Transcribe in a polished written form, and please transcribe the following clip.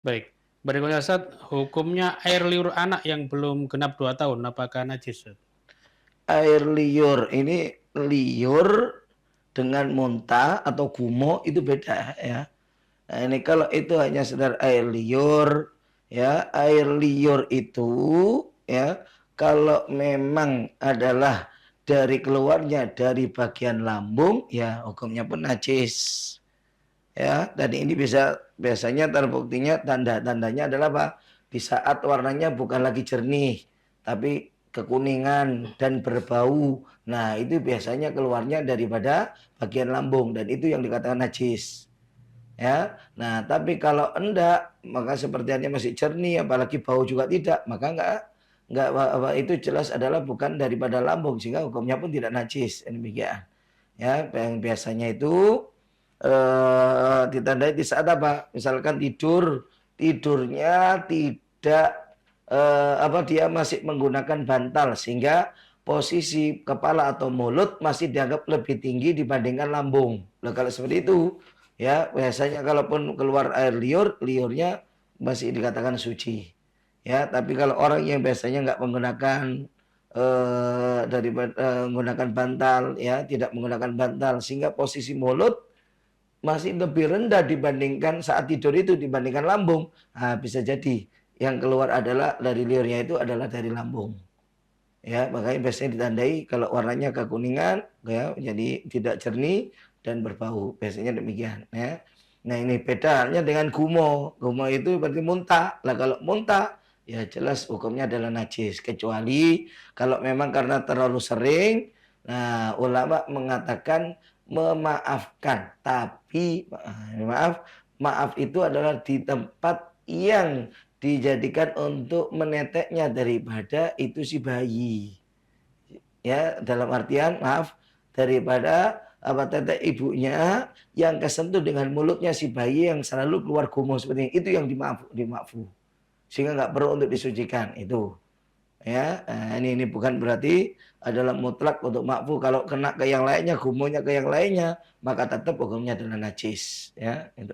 Baik. Berikutnya Ustaz, hukumnya air liur anak yang belum genap 2 tahun, apakah najis Ustaz? Air liur ini liur dengan muntah atau gumo itu beda ya. Nah, ini kalau itu hanya sekedar air liur ya, air liur itu ya kalau memang adalah dari keluarnya dari bagian lambung ya hukumnya pun najis. Ya, dan ini biasanya terbuktinya tanda-tandanya adalah apa? Di saat warnanya bukan lagi jernih, tapi kekuningan dan berbau. Nah, itu biasanya keluarnya daripada bagian lambung dan itu yang dikatakan najis. Ya. Nah, tapi kalau enggak, maka sepertinya masih jernih apalagi bau juga tidak, maka enggak itu jelas adalah bukan daripada lambung sehingga hukumnya pun tidak najis. Demikian. Ya, yang biasanya itu ditandai di saat apa? Misalkan tidurnya tidak dia masih menggunakan bantal sehingga posisi kepala atau mulut masih dianggap lebih tinggi dibandingkan lambung. Nah, kalau seperti itu, ya biasanya kalaupun keluar air liur, liurnya masih dikatakan suci. Ya, tapi kalau orang yang biasanya nggak menggunakan menggunakan bantal, ya tidak menggunakan bantal sehingga posisi mulut masih lebih rendah dibandingkan saat tidur itu dibandingkan lambung. Nah, bisa jadi yang keluar adalah dari liurnya itu adalah dari lambung. Ya, makanya biasanya ditandai kalau warnanya kekuningan, ya, jadi tidak jernih dan berbau. Biasanya demikian, ya. Nah, ini bedanya dengan gumo. Gumo itu berarti muntah. Lah kalau muntah, ya jelas hukumnya adalah najis. Kecuali kalau memang karena terlalu sering, nah ulama mengatakan memaafkan. Tapi maaf itu adalah di tempat yang dijadikan untuk meneteknya daripada itu si bayi. Ya, dalam artian maaf daripada tetek ibunya yang kesentuh dengan mulutnya si bayi yang selalu keluar gumo seperti ini. Itu yang dimafu. Sehingga nggak perlu untuk disucikan itu. Ya, ini bukan berarti adalah mutlak untuk makfu. Kalau kena ke yang lainnya, gumonya ke yang lainnya, maka tetap hukumnya adalah najis. Ya, itu.